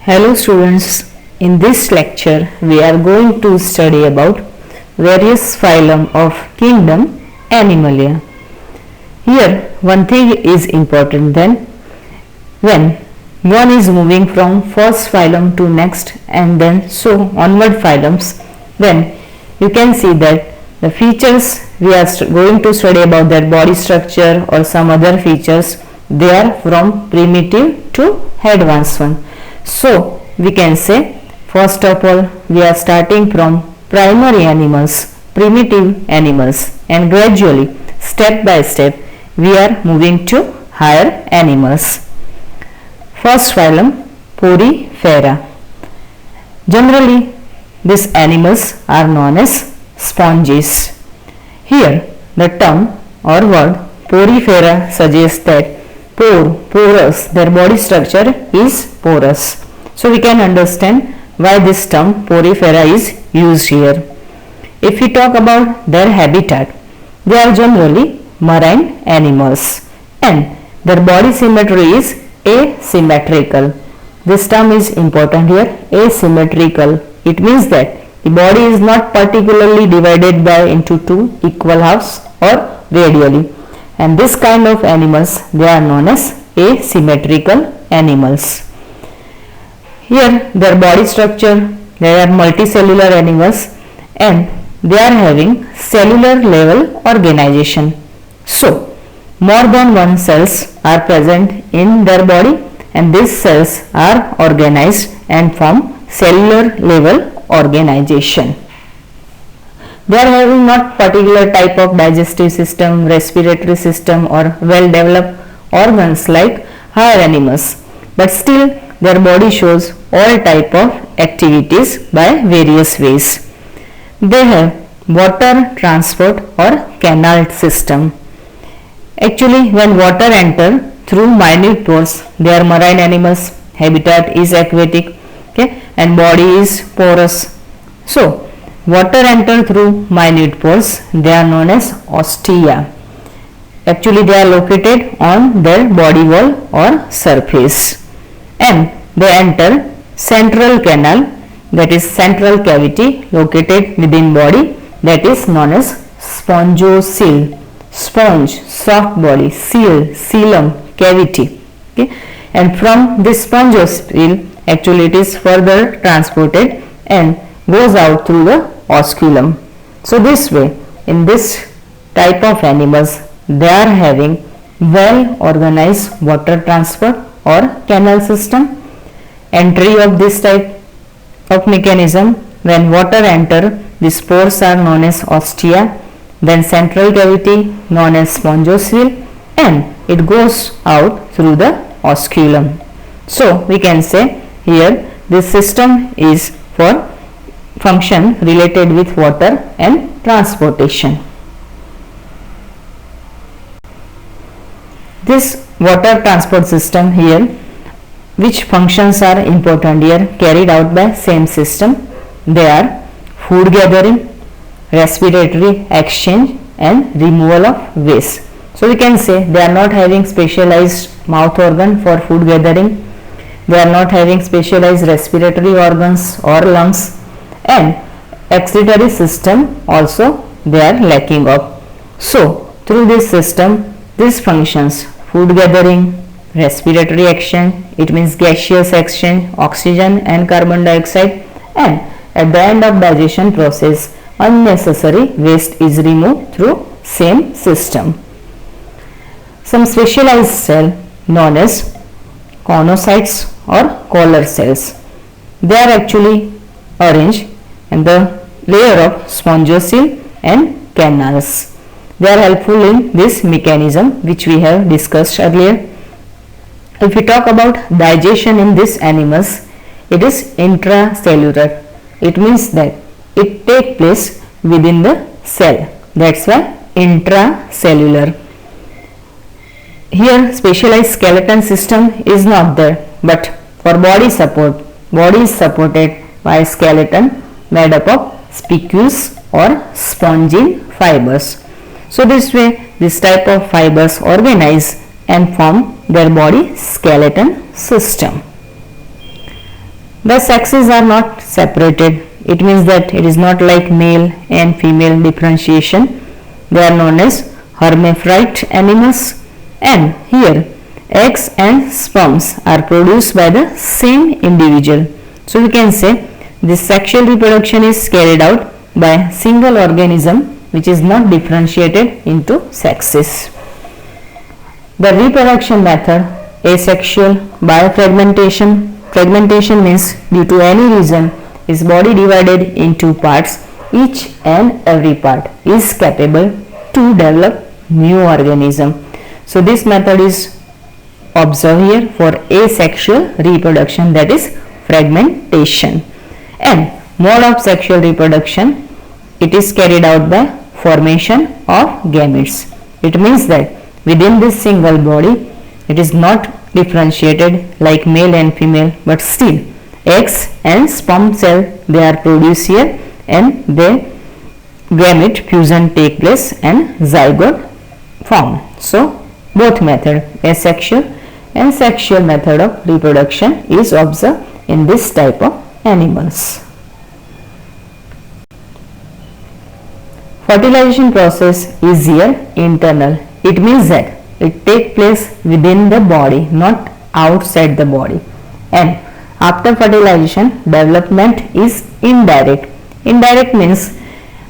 Hello students, in this lecture we are going to study about various phylum of kingdom Animalia. Here one thing is important, then when one is moving from first phylum to next and then so onward phylums, then you can see that the features we are going to study about their body structure or some other features, they are from primitive to advanced one. So we can say first of all we are starting from primary animals, primitive animals, and gradually step by step we are moving to higher animals. First phylum, Porifera. Generally these animals are known as sponges. Here the term or word Porifera suggests that porous, their body structure is porous. So we can understand why this term Porifera is used here. If we talk about their habitat, they are generally marine animals and their body symmetry is asymmetrical. This term is important here, asymmetrical. It means that the body is not particularly divided into two equal halves or radially. And this kind of animals, they are known as asymmetrical animals. Here their body structure, they are multicellular animals and they are having cellular level organization. So more than one cells are present in their body and these cells are organized and form cellular level organization. They are having not particular type of digestive system, respiratory system or well developed organs like higher animals, but still their body shows all type of activities by various ways. They have water transport or canal system. Actually when water enter through minute pores, they are marine animals, habitat is aquatic, okay, and body is porous. So water enter through minute pores, they are known as ostia. Actually they are located on their body wall or surface and they enter central canal, that is central cavity located within body, that is known as spongocoel. Sponge, soft body, coel, coelom, cavity, okay, and from this spongocoel actually it is further transported and goes out through the osculum. So this way, in this type of animals, they are having well organized water transport or canal system. Entry of this type of mechanism, when water enter, the spores are known as ostia, then central cavity known as spongocoel, and it goes out through the osculum. So we can say here this system is for function related with water and transportation. This water transport system here, which functions are important here carried out by same system, they are food gathering, respiratory exchange and removal of waste. So we can say they are not having specialized mouth organ for food gathering, they are not having specialized respiratory organs or lungs, and excretory system also they are lacking of. So through this system, these functions, food gathering, respiratory exchange, it means gaseous exchange, oxygen and carbon dioxide, and at the end of digestion process unnecessary waste is removed through same system. Some specialized cell known as conocytes or collar cells, they are actually arranged in the layer of spongocoel and canals. They are helpful in this mechanism which we have discussed earlier. If we talk about digestion in these animals, it is intracellular. It means that it takes place within the cell. That's why intracellular. Here specialized skeleton system is not there, but for body support, body is supported by skeleton made up of spicules or spongin fibers. So this way this type of fibers organize and form their body skeleton system. The sexes are not separated. It means that it is not like male and female differentiation. They are known as hermaphrodite animals, and here eggs and sperms are produced by the same individual. So we can say this sexual reproduction is carried out by a single organism which is not differentiated into sexes. The reproduction method asexual biofragmentation. Fragmentation means due to any reason is body divided in two parts. Each and every part is capable to develop new organism. So this method is observed here for asexual reproduction, that is fragmentation. And mode of sexual reproduction, it is carried out by formation of gametes. It means that within this single body it is not differentiated like male and female, but still eggs and sperm cell they are produced here, and they gamete fusion take place and zygote form. So both method, asexual and sexual method of reproduction, is observed in this type of animals. Fertilization process is here internal. It means that it takes place within the body, not outside the body. And after fertilization, development is indirect. Indirect means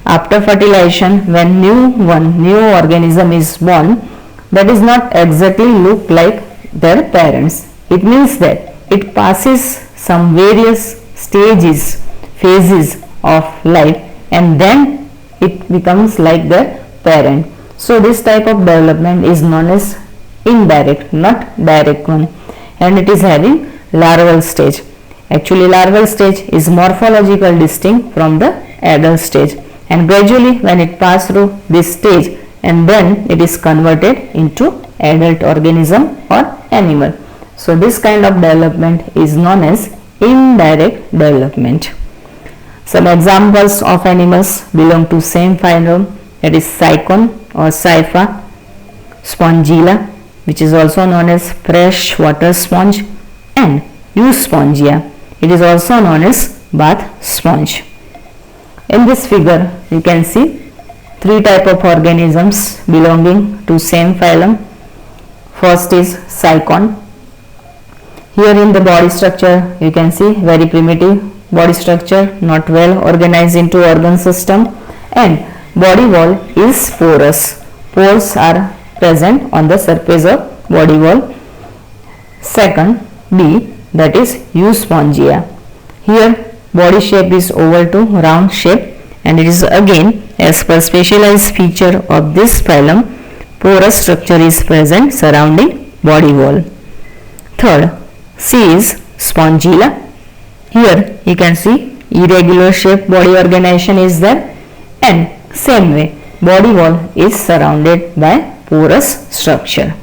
after fertilization, when new organism is born, that is not exactly look like their parents. It means that it passes some various stages, phases of life, and then it becomes like their parent. So this type of development is known as indirect, not direct one, and it is having larval stage. Actually larval stage is morphological distinct from the adult stage, and gradually when it passes through this stage, and then it is converted into adult organism or animal. So this kind of development is known as indirect development. Some examples of animals belong to same phylum, that is Cycon or Cypha, Spongilla, which is also known as freshwater sponge, and Euspongia. It is also known as bath sponge. In this figure, you can see three type of organisms belonging to same phylum. First is Cycon. Here in the body structure, you can see very primitive body structure, not well organized into organ system, and body wall is porous. Pores are present on the surface of body wall. Second, B, that is Euspongia. Here body shape is oval to round shape, and it is again as per specialized feature of this phylum, porous structure is present surrounding body wall. Third, C is Spongilla. Here you can see irregular shape body organization is there, and same way body wall is surrounded by porous structure.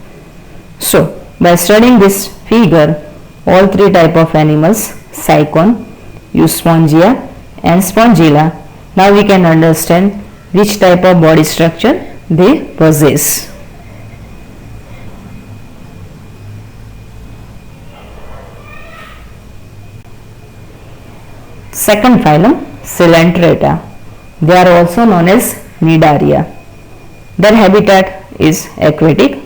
So by studying this figure, all three type of animals, Cycon, Euspongia and Spongilla, now we can understand which type of body structure they possess. Second phylum, Coelenterata. They are also known as Cnidaria. Their habitat is aquatic,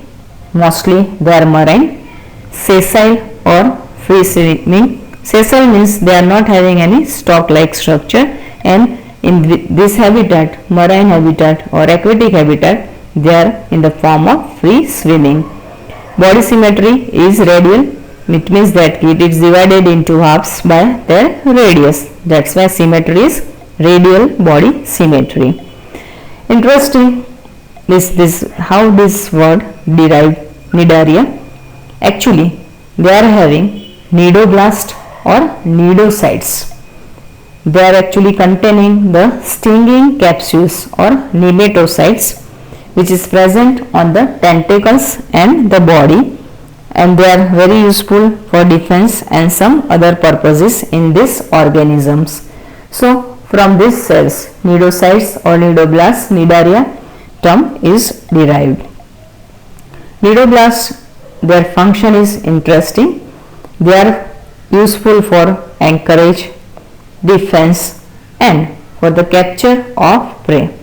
mostly they are marine, sessile or free swimming. Sessile means they are not having any stalk-like structure, and in this habitat, marine habitat or aquatic habitat, they are in the form of free swimming. Body symmetry is radial. It means that it is divided into halves by their radius. That's why symmetry is radial body symmetry. Interesting is this how this word derived, Cnidaria. Actually they are having cnidoblast or cnidocytes. They are actually containing the stinging capsules or nematocytes, which is present on the tentacles and the body, and they are very useful for defense and some other purposes in these organisms. So from these cells, cnidocytes or cnidoblasts, Cnidaria term is derived. Cnidoblasts, their function is interesting. They are useful for anchorage, defense and for the capture of prey.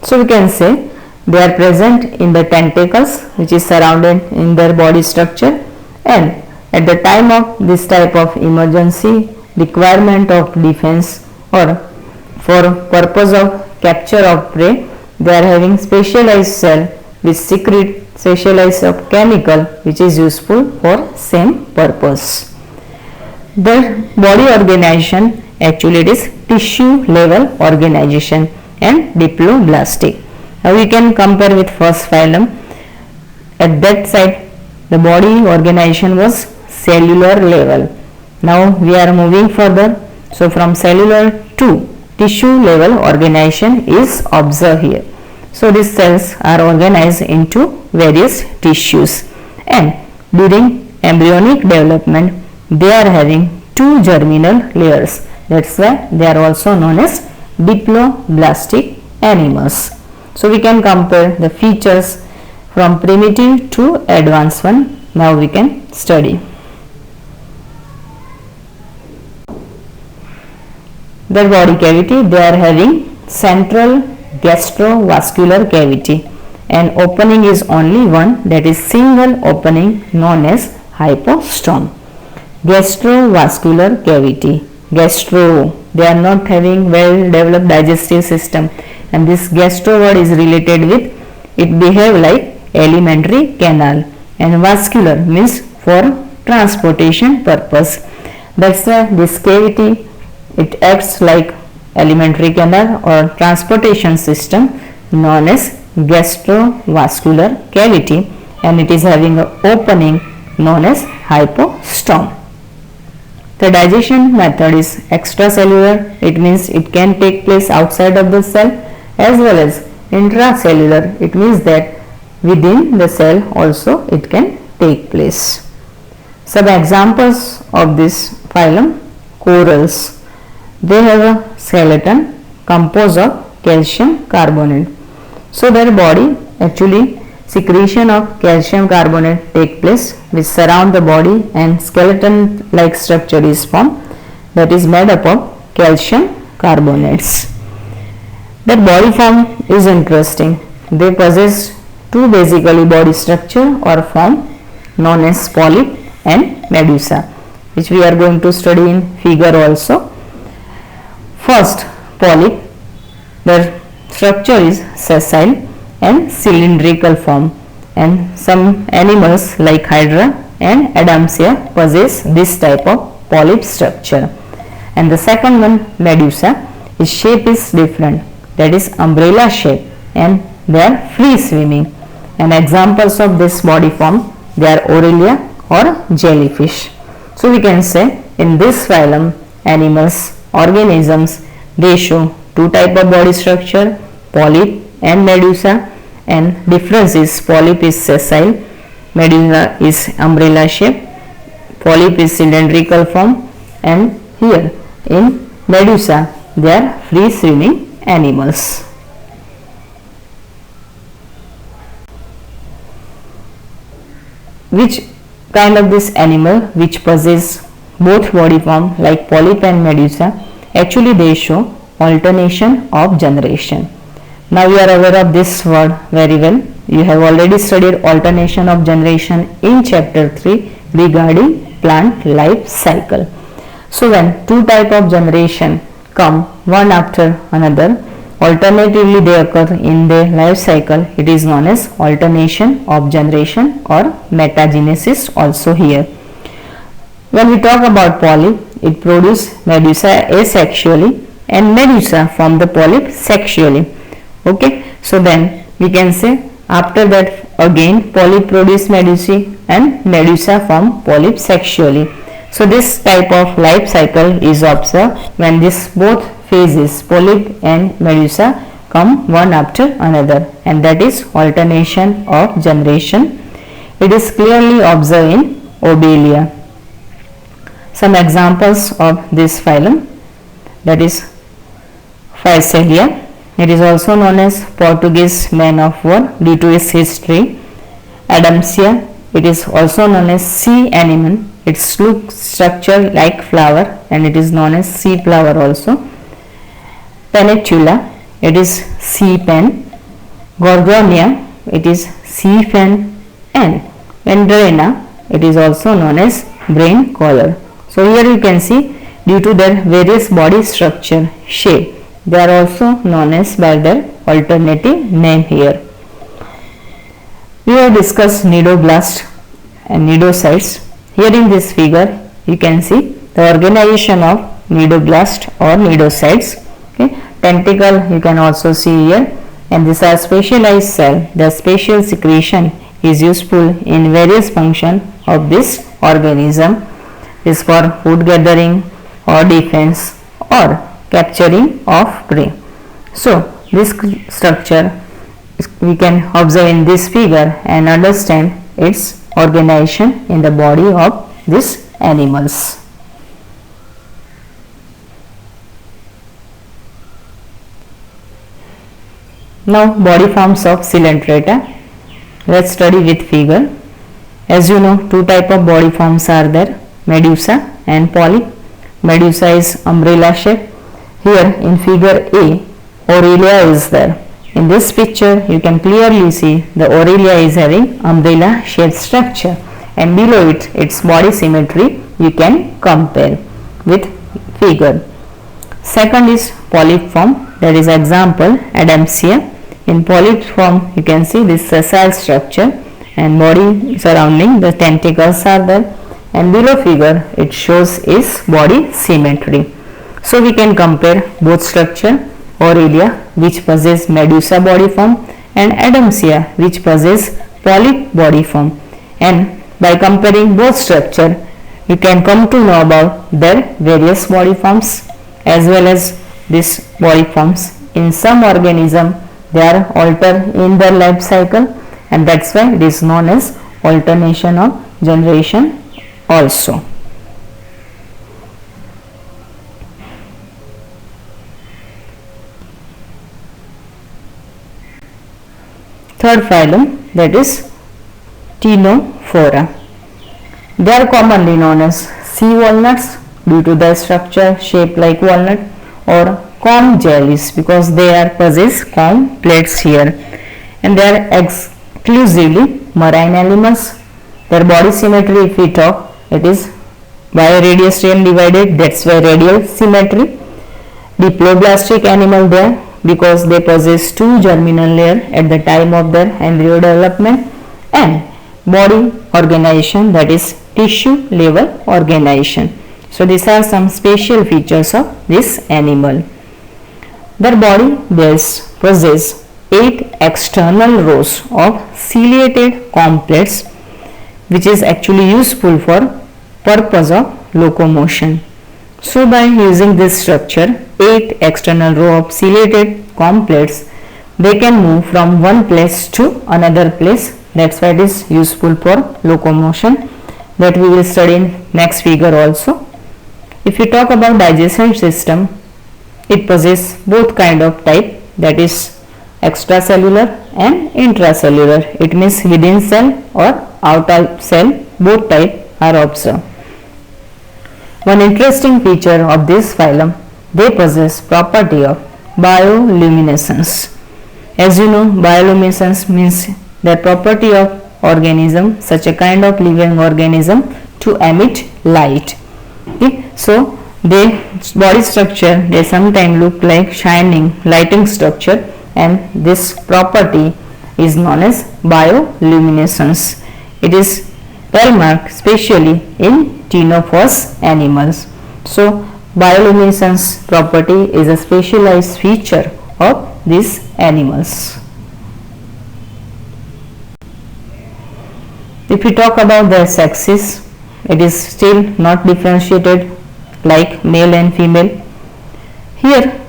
So we can say they are present in the tentacles which is surrounded in their body structure, and at the time of this type of emergency requirement of defense or for purpose of capture of prey, they are having specialized cell which secrete specialized of chemical which is useful for same purpose. The body organization actually it is tissue level organization and diploblastic. Now we can compare with first phylum. At that side the body organization was cellular level. Now we are moving further. So from cellular to tissue level organization is observed here. So these cells are organized into various tissues, and during embryonic development they are having two germinal layers. That's why they are also known as diploblastic animals. So we can compare the features from primitive to advanced one. Now we can study. Their body cavity, they are having central gastrovascular cavity, and opening is only one, that is single opening known as hypostome. Gastrovascular cavity, gastro, they are not having well developed digestive system, and this gastro word is related with it behave like alimentary canal, and vascular means for transportation purpose. That's why this cavity it acts like alimentary canal or transportation system known as gastrovascular cavity, and it is having an opening known as hypostome. The digestion method is extracellular, it means it can take place outside of the cell, as well as intracellular, it means that within the cell also it can take place. Some examples of this phylum: corals. They have a skeleton composed of calcium carbonate. So their body actually secretion of calcium carbonate take place which surround the body, and skeleton like structure is formed that is made up of calcium carbonates. Their body form is interesting. They possess two basically body structure or form known as polyp and medusa, which we are going to study in figure also. First, polyp, their structure is sessile and cylindrical form, and some animals like hydra and adamsia possess this type of polyp structure. And the second one, medusa, its shape is different, that is umbrella shape, and they are free swimming. And examples of this body form, they are Aurelia or jellyfish. So we can say in this phylum animals, organisms, they show two type of body structure, polyp and medusa, and difference is polyp is sessile, medusa is umbrella shape, polyp is cylindrical form, and here in medusa they are free swimming animals. Which kind of this animal which possess both body form like polyp and medusa? Actually they show alternation of generation. Now you are aware of this word very well. You have already studied alternation of generation in chapter 3 regarding plant life cycle. So when two type of generation come one after another, alternatively they occur in the life cycle, it is known as alternation of generation or metagenesis also here. When we talk about polyp, it produces medusa asexually and medusa from the polyp sexually. Okay, so then we can say after that again polyp produce medusae and medusa from polyp sexually. So this type of life cycle is observed when this both phases polyp and medusa come one after another, and that is alternation of generation. It is clearly observed in Obelia. Some examples of this phylum, that is Physalia. It is also known as Portuguese man of war due to its history. Adamsia, it is also known as sea anemone. Its look structure like flower and it is known as sea flower also. Pennatula, it is sea pen. Gorgonia, it is sea fan, and Vendrena, it is also known as brain collar. So here you can see, due to their various body structure, shape, they are also known as by their alternative name here. We have discussed cnidoblast and cnidocytes. Here in this figure, you can see the organization of cnidoblast or cnidocytes. Okay. Tentacle you can also see here, and these are specialized cell. The special secretion is useful in various function of this organism. Is for food gathering or defense or capturing of prey. So this structure we can observe in this figure and understand its organization in the body of these animals. Now body forms of Coelenterata. Let's study with figure. As you know, two type of body forms are there, medusa and polyp. Medusa is umbrella shape. Here in figure A, Aurelia is there. In this picture you can clearly see the Aurelia is having umbrella shaped structure, and below it its body symmetry you can compare with figure. Second is polyp form, that is example Adamsia. In polyp form you can see this sessile structure and body surrounding the tentacles are there, and below figure it shows its body symmetry. So we can compare both structure, Aurelia which possess medusa body form and Adamsia which possess polyp body form, and by comparing both structure you can come to know about their various body forms as well as these body forms. In some organism they are altered in their life cycle, and that's why it is known as alternation of generation also. Third phylum, that is Ctenophora. They are commonly known as sea walnuts due to their structure shaped like walnut, or comb jellies because they are possess comb plates here, and they are exclusively marine animals. Their body symmetry, if we talk, it is bioradiusterium divided, that's why radial symmetry. Diploblastic animal there because they possess two germinal layer at the time of their embryo development, and body organization, that is tissue level organization. So these are some special features of this animal. Their body possess 8 external rows of ciliated comb plates which is actually useful for purpose of locomotion. So by using this structure, 8 external row of ciliated comb plates, they can move from one place to another place. That's why it is useful for locomotion, that we will study in next figure also. If you talk about digestion system, it possesses both kind of type, that is extracellular and intracellular. It means within cell or outer cell, both type are observed. One interesting feature of this phylum, they possess property of bioluminescence. As you know, bioluminescence means the property of organism, such a kind of living organism, to emit light. Okay. So their body structure, they sometimes look like shining lighting structure, and this property is known as bioluminescence. It is hallmark especially in ctenophorous animals. So bioluminescence property is a specialized feature of these animals. If we talk about their sexes, it is still not differentiated like male and female. Here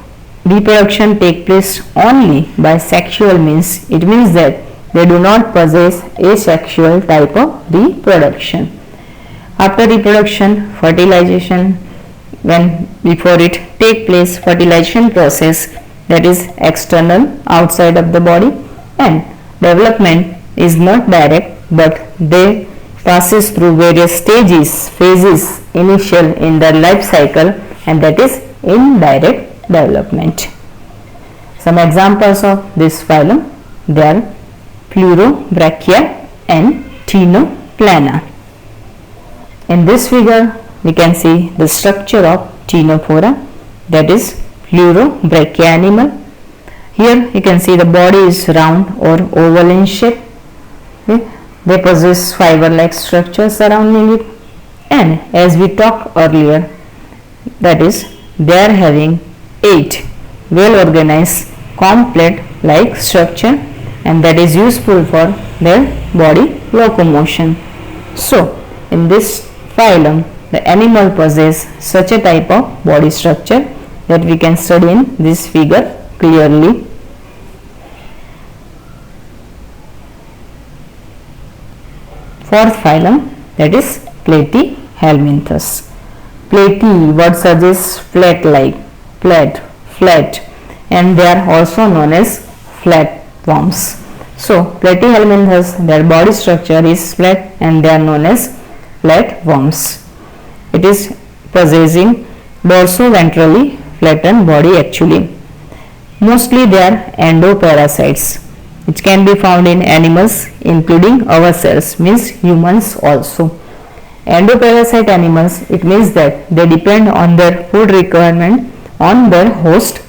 reproduction takes place only by sexual means. It means that they do not possess asexual type of reproduction. After reproduction, fertilization, when before it take place, fertilization process, that is external, outside of the body, and development is not direct, but they passes through various stages, phases initial in their life cycle, and that is indirect development. Some examples of this phylum, they are Pleurobrachia and Ctenoplana. In this figure we can see the structure of Ctenophora, that is Pleurobrachia animal. Here you can see the body is round or oval in shape. Okay. They possess fiber-like structure surrounding it, and as we talked earlier, that is they are having 8 well-organized comb-plate-like structure, and that is useful for their body locomotion. So in this phylum the animal possess such a type of body structure that we can study in this figure clearly. Fourth phylum, that is Platyhelminthes. Platy word suggests flat, and they are also known as flatworms. So Platyhelminthes, their body structure is flat and they are known as flatworms. It is possessing dorso-ventrally flattened body actually. Mostly they are endoparasites, which can be found in animals including ourselves, means humans also. Endoparasite animals, it means that they depend on their food requirement on their host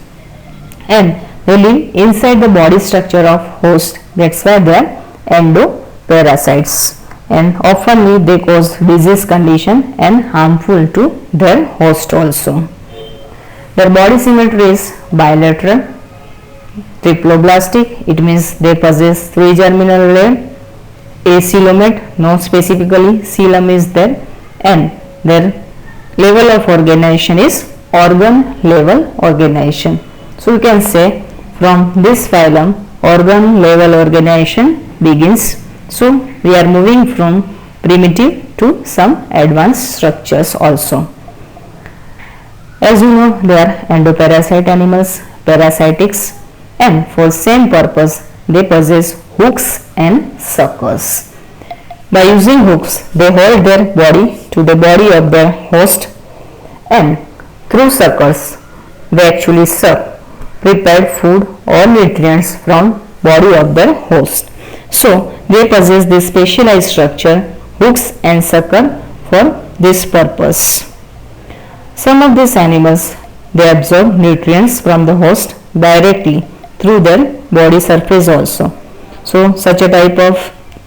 and they live inside the body structure of host. That's why they are endoparasites, and often they cause disease condition and harmful to their host also. Their body symmetry is bilateral, triploblastic, it means they possess 3 germinal layers, acoelomate, no specifically coelom is there, and their level of organization is organ level organization. So you can say from this phylum organ level organization begins. So we are moving from primitive to some advanced structures also. As you know, they are endoparasite animals, parasitics, and for same purpose they possess hooks and suckers. By using hooks they hold their body to the body of their host, and through suckers they actually suck prepared food or nutrients from body of their host. So they possess this specialized structure, hooks and sucker, for this purpose. Some of these animals, they absorb nutrients from the host directly through their body surface also. So such a type of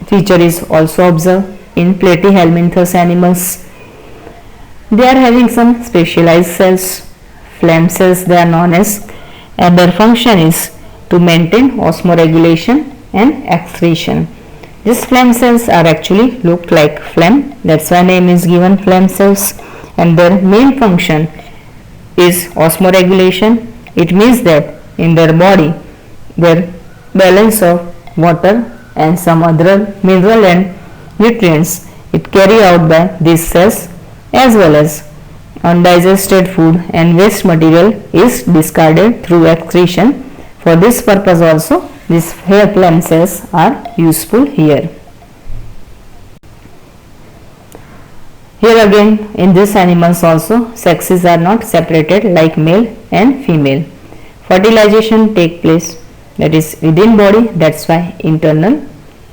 feature is also observed in Platyhelminthes animals. They are having some specialized cells, phlegm cells they are known as, and their function is to maintain osmoregulation and excretion. These phlegm cells are actually look like phlegm, that's why name is given phlegm cells, and their main function is osmoregulation. It means that in their body their balance of water and some other mineral and nutrients it carry out by these cells, as well as undigested food and waste material is discarded through excretion. For this purpose also these phlegm cells are useful here. Here again in these animals also sexes are not separated like male and female. Fertilization take place, that is within body, that's why internal,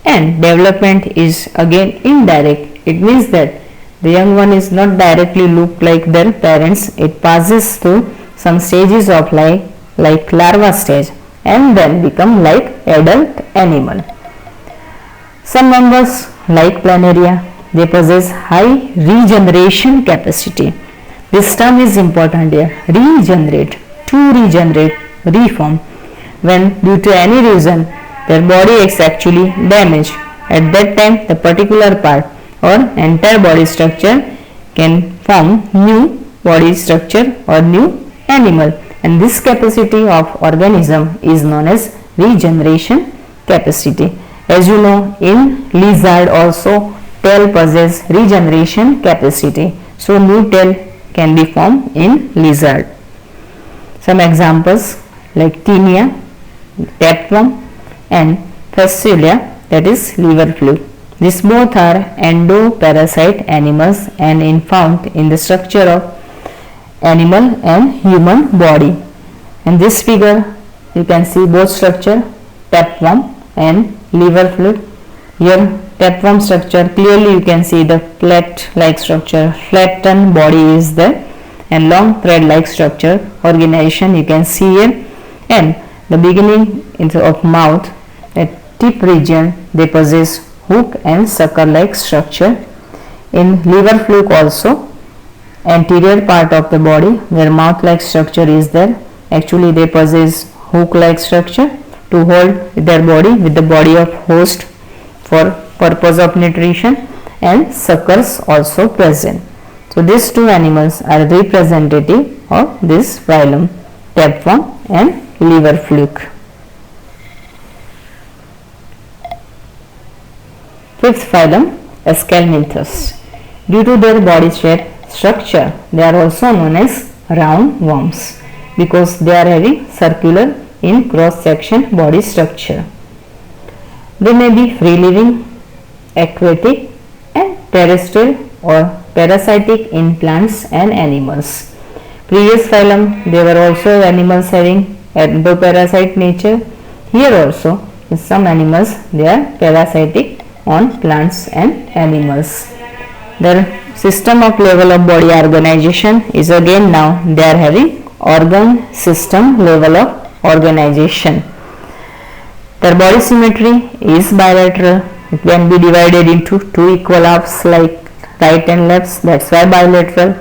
and development is again indirect. It means that the young one is not directly look like their parents, it passes through some stages of life like larva stage and then become like adult animal. Some members like Planaria, they possess high regeneration capacity. This term is important here, regenerate, to regenerate, reform. When due to any reason their body is actually damaged, at that time the particular part or entire body structure can form new body structure or new animal, and this capacity of organism is known as regeneration capacity. As you know, in lizard also tail possess regeneration capacity, so new tail can be formed in lizard. Some examples like Taenia, tapeworm, and Fasciculia, that is liver fluid. These both are endoparasite animals and is found in the structure of animal and human body. In this figure you can see both structure, tapeworm and liver fluid. Here tapeworm structure, clearly you can see the plate like structure, flattened body is there, and long thread like structure organization you can see here, and the beginning of mouth, at tip region they possess hook and sucker like structure. In liver fluke also, anterior part of the body where mouth like structure is there, actually they possess hook like structure to hold their body with the body of host for purpose of nutrition, and suckers also present. So these two animals are representative of this phylum tapeworm and liver fluke. Fifth phylum, Aschelminthes. Due to their body shape structure, they are also known as round worms because they are having circular in cross section body structure. They may be free living, aquatic and terrestrial or parasitic in plants and animals. Previous phylum, they were also animals having endoparasite nature. Here also in some animals they are parasitic on plants and animals. Their system of level of body organization is again now they are having organ system level of organization. Their body symmetry is bilateral. It can be divided into two equal halves like right and left, that's why bilateral.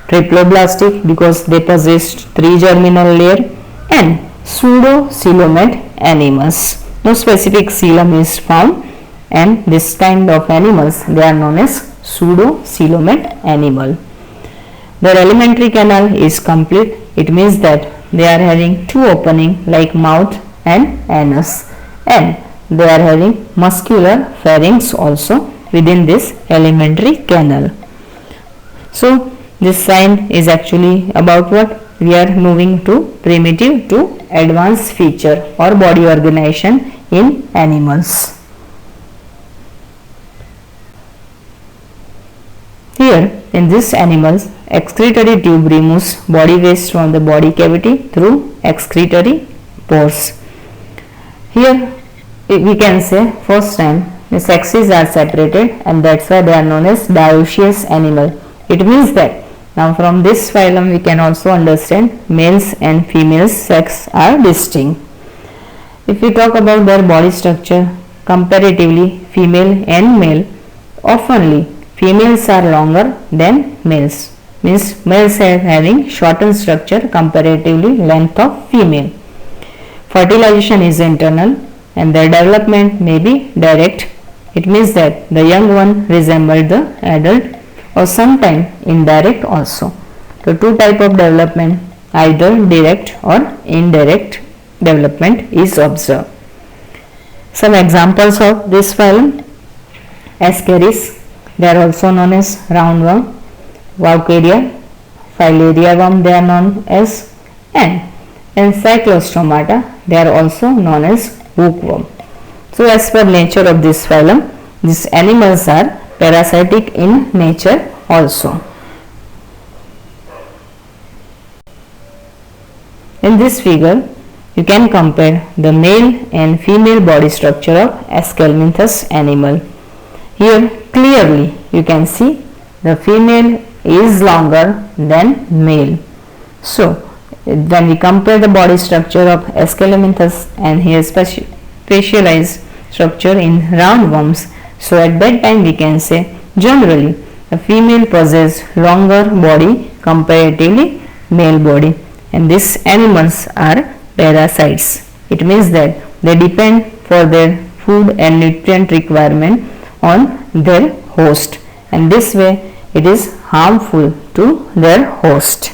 Triploblastic because they possess three germinal layer, and pseudocoelomate animals. No specific coelom is found, and this kind of animals they are known as pseudocoelomate animal. Their alimentary canal is complete. It means that they are having two opening like mouth and anus, and they are having muscular pharynx also within this alimentary canal. So this sign is actually about what? We are moving to primitive to advanced feature or body organization in animals. Here in this animals, excretory tube removes body waste from the body cavity through excretory pores. Here we can say first time the sexes are separated, and that's why they are known as dioecious animal. It means that now from this phylum we can also understand males and females sex are distinct. If we talk about their body structure, comparatively female and male, oftenly females are longer than males, means males are having shortened structure comparatively length of female. Fertilization is internal and their development may be direct. It means that the young one resembles the adult, or sometimes indirect also. So two type of development, either direct or indirect development is observed. Some examples of this phylum: Ascaris, they are also known as roundworm; Vaucaria, filaria worm they are known as; and Encyclostomata, they are also known as hookworm. So as per nature of this phylum, these animals are parasitic in nature also. In this figure, you can compare the male and female body structure of Aschelminthes animal. Here clearly you can see the female is longer than male. So when we compare the body structure of Aschelminthes and here specialized structure in roundworms, so at that time we can say generally the female possesses longer body comparatively male body, and these animals are parasites. It means that they depend for their food and nutrient requirement on their host, and this way it is harmful to their host.